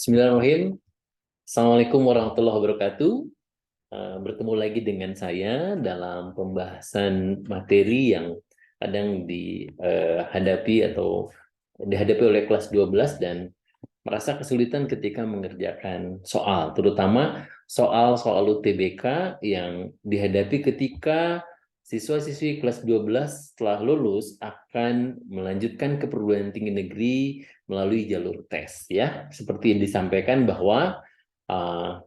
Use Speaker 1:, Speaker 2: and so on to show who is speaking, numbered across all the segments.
Speaker 1: Bismillahirrahmanirrahim. Assalamualaikum warahmatullahi wabarakatuh. Bertemu lagi dengan saya dalam pembahasan materi yang kadang dihadapi oleh kelas 12 dan merasa kesulitan ketika mengerjakan soal, terutama soal-soal UTBK yang dihadapi ketika siswa-siswi kelas 12 setelah lulus akan melanjutkan ke perguruan tinggi negeri melalui jalur tes, ya. Seperti yang disampaikan bahwa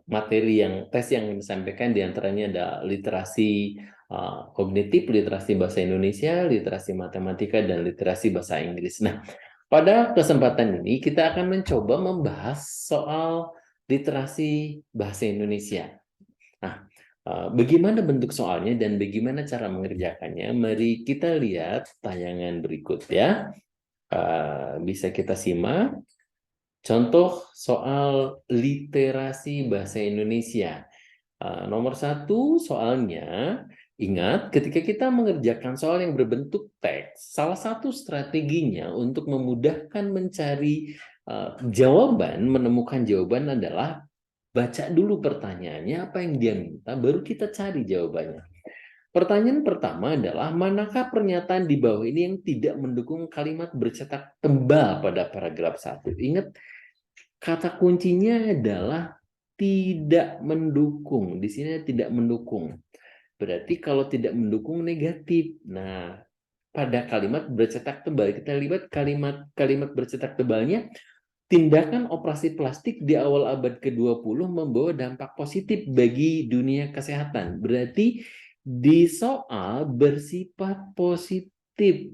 Speaker 1: materi tes yang disampaikan diantaranya ada literasi kognitif, literasi bahasa Indonesia, literasi matematika, dan literasi bahasa Inggris. Nah, pada kesempatan ini kita akan mencoba membahas soal literasi bahasa Indonesia. Nah, bagaimana bentuk soalnya dan bagaimana cara mengerjakannya? Mari kita lihat tayangan berikut, ya. Bisa kita simak. Contoh soal literasi bahasa Indonesia. Nomor 1 soalnya, ingat ketika kita mengerjakan soal yang berbentuk teks, salah satu strateginya untuk memudahkan mencari jawaban, menemukan jawaban adalah baca dulu pertanyaannya, apa yang dia minta, baru kita cari jawabannya. Pertanyaan pertama adalah, manakah pernyataan di bawah ini yang tidak mendukung kalimat bercetak tebal pada paragraf 1? Ingat, kata kuncinya adalah tidak mendukung. Di sini tidak mendukung. Berarti kalau tidak mendukung negatif. Nah, pada kalimat bercetak tebal, kita lihat kalimat bercetak tebalnya, tindakan operasi plastik di awal abad ke-20 membawa dampak positif bagi dunia kesehatan. Berarti di soal bersifat positif.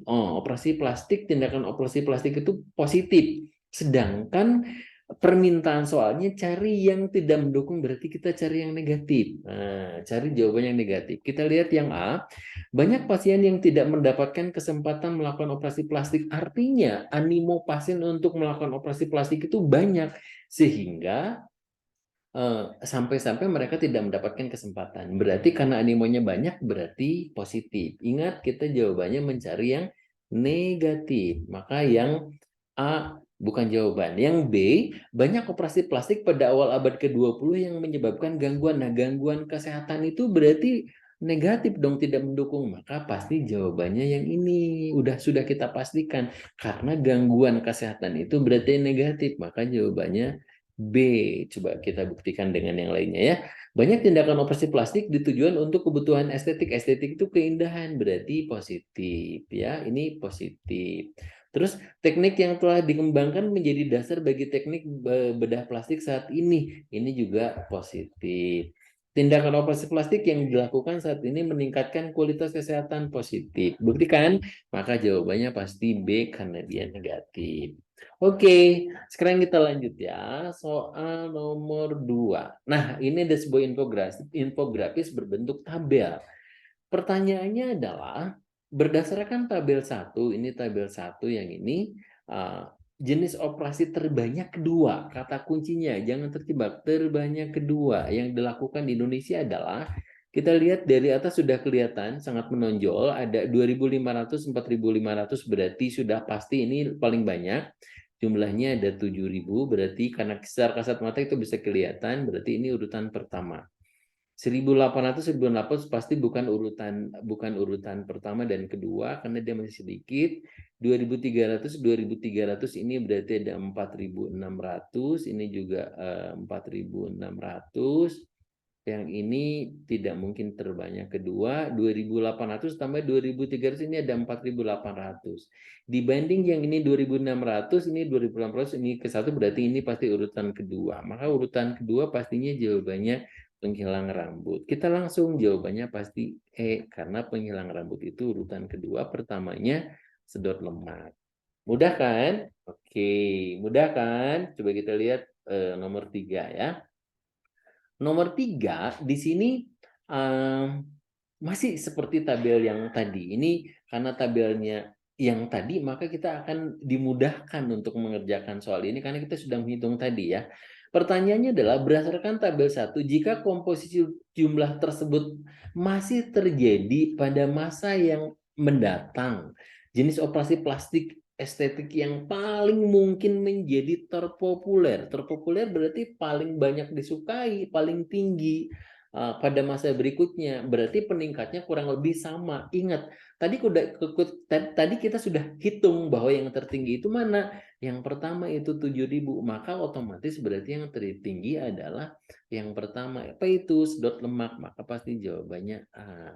Speaker 1: Tindakan operasi plastik itu positif. Sedangkan permintaan soalnya cari yang tidak mendukung, berarti kita cari yang negatif. Nah, cari jawaban yang negatif. Kita lihat yang A, banyak pasien yang tidak mendapatkan kesempatan melakukan operasi plastik. Artinya animo pasien untuk melakukan operasi plastik itu banyak, sehingga sampai-sampai mereka tidak mendapatkan kesempatan. Berarti karena animonya banyak, berarti positif. Ingat, kita jawabannya mencari yang negatif. Maka yang A bukan jawaban. Yang B, banyak operasi plastik pada awal abad ke-20 yang menyebabkan gangguan. Nah, gangguan kesehatan itu berarti negatif dong, tidak mendukung. Maka pasti jawabannya yang ini. Sudah kita pastikan. Karena gangguan kesehatan itu berarti negatif. Maka jawabannya B. Coba kita buktikan dengan yang lainnya, ya. Banyak tindakan operasi plastik ditujuan untuk kebutuhan estetik. Estetik itu keindahan, berarti positif, ya. Ini positif. Terus teknik yang telah dikembangkan menjadi dasar bagi teknik bedah plastik saat ini. Ini juga positif. Tindakan operasi plastik yang dilakukan saat ini meningkatkan kualitas kesehatan, positif. Buktikan, maka jawabannya pasti B karena dia negatif. Oke, sekarang kita lanjut, ya. Soal nomor 2. Nah, ini ada sebuah infografis berbentuk tabel. Pertanyaannya adalah, berdasarkan tabel 1, ini tabel 1 yang ini, jenis operasi terbanyak kedua, kata kuncinya, jangan terjebak, terbanyak kedua yang dilakukan di Indonesia adalah, kita lihat dari atas sudah kelihatan, sangat menonjol, ada 2.500, 4.500, berarti sudah pasti ini paling banyak, jumlahnya ada 7.000, berarti karena secara kasat mata itu bisa kelihatan, berarti ini urutan pertama. 1.800, 1.800 pasti bukan urutan pertama dan kedua karena dia masih sedikit. 2.300 ini berarti ada 4.600, ini juga 4.600. Yang ini tidak mungkin terbanyak kedua. 2.800 tambah 2.300, ini ada 4.800. Dibanding yang ini 2.600, ini 2.800, ini ke satu, berarti ini pasti urutan kedua. Maka urutan kedua pastinya jawabannya penghilang rambut. Kita langsung jawabannya pasti E, karena penghilang rambut itu urutan kedua, pertamanya sedot lemak. Mudah kan? Oke, mudah kan? Coba kita lihat nomor 3, ya. Nomor 3 di sini masih seperti tabel yang tadi. Ini karena tabelnya yang tadi, maka kita akan dimudahkan untuk mengerjakan soal ini karena kita sudah menghitung tadi, ya. Pertanyaannya adalah, berdasarkan tabel 1, jika komposisi jumlah tersebut masih terjadi pada masa yang mendatang, jenis operasi plastik estetik yang paling mungkin menjadi terpopuler. Terpopuler berarti paling banyak disukai, paling tinggi pada masa berikutnya. Berarti peningkatnya kurang lebih sama. Ingat, tadi kita sudah hitung bahwa yang tertinggi itu mana? Yang pertama itu 7.000, maka otomatis berarti yang tertinggi adalah yang pertama. Apa itu? Sedot lemak, maka pasti jawabannya A.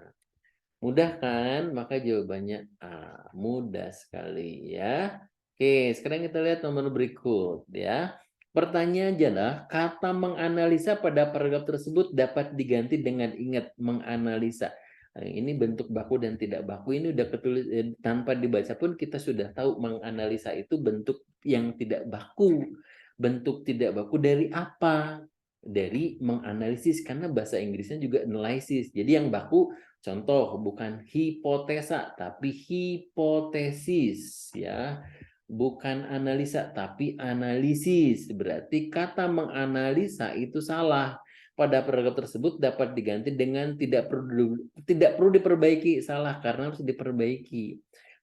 Speaker 1: Mudah kan? Maka jawabannya A. Mudah sekali ya. Oke, sekarang kita lihat nomor berikut ya. Pertanyaan adalah kata menganalisa pada paragraf tersebut dapat diganti dengan ingat menganalisa. Nah, ini bentuk baku dan tidak baku ini udah ketulis tanpa dibaca pun kita sudah tahu menganalisa itu bentuk yang tidak baku. Bentuk tidak baku dari apa? Dari menganalisis karena bahasa Inggrisnya juga analisis. Jadi yang baku contoh bukan hipotesa tapi hipotesis ya. Bukan analisa tapi analisis. Berarti kata menganalisa itu salah. Pada paragraf tersebut dapat diganti dengan tidak perlu diperbaiki, salah karena harus diperbaiki.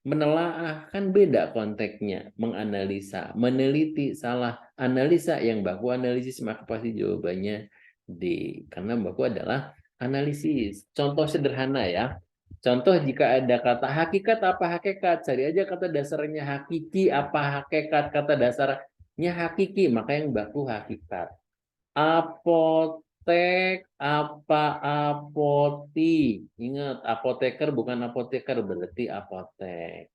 Speaker 1: Menelaah kan beda konteksnya, menganalisa, meneliti salah, analisa yang baku analisis maka pasti jawabannya D. Karena baku adalah analisis. Contoh sederhana ya. Contoh jika ada kata hakikat apa hakikat, cari aja kata dasarnya hakiki apa hakikat, kata dasarnya hakiki, maka yang baku hakikat. Apotek apa apoti. Ingat, apoteker bukan apoteker berarti apotek.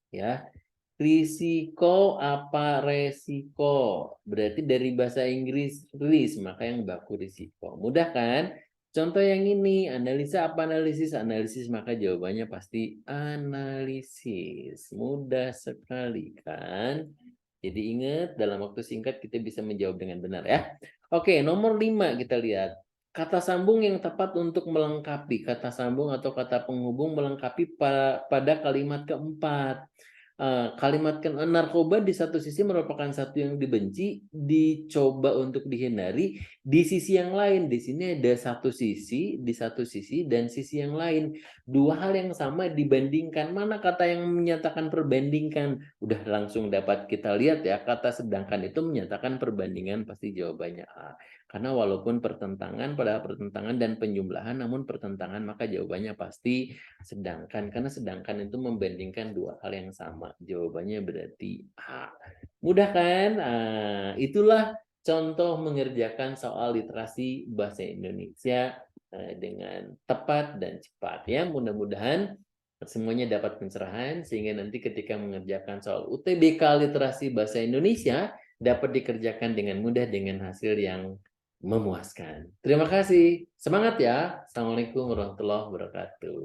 Speaker 1: Ya. Risiko apa resiko? Berarti dari bahasa Inggris risk, maka yang baku risiko. Mudah kan? Contoh yang ini, analisa apa analisis? Analisis, maka jawabannya pasti analisis. Mudah sekali kan? Jadi ingat, dalam waktu singkat kita bisa menjawab dengan benar ya. Oke, nomor 5 kita lihat. Kata sambung yang tepat untuk melengkapi. Kata sambung atau kata penghubung melengkapi pada kalimat keempat. Kalimat narkoba di satu sisi merupakan satu yang dibenci, dicoba untuk dihindari. Di sisi yang lain, di sini ada satu sisi, di satu sisi dan sisi yang lain. Dua hal yang sama dibandingkan. Mana kata yang menyatakan perbandingkan? Udah langsung dapat kita lihat ya, kata sedangkan itu menyatakan perbandingan, pasti jawabannya A. Karena walaupun pertentangan pada pertentangan dan penjumlahan, namun pertentangan maka jawabannya pasti sedangkan. Karena sedangkan itu membandingkan dua hal yang sama. Jawabannya berarti A. Mudah kan? Nah, itulah contoh mengerjakan soal literasi bahasa Indonesia dengan tepat dan cepat ya. Mudah-mudahan semuanya dapat pencerahan sehingga nanti ketika mengerjakan soal UTBK literasi bahasa Indonesia dapat dikerjakan dengan mudah dengan hasil yang memuaskan. Terima kasih. Semangat ya. Assalamualaikum warahmatullahi wabarakatuh.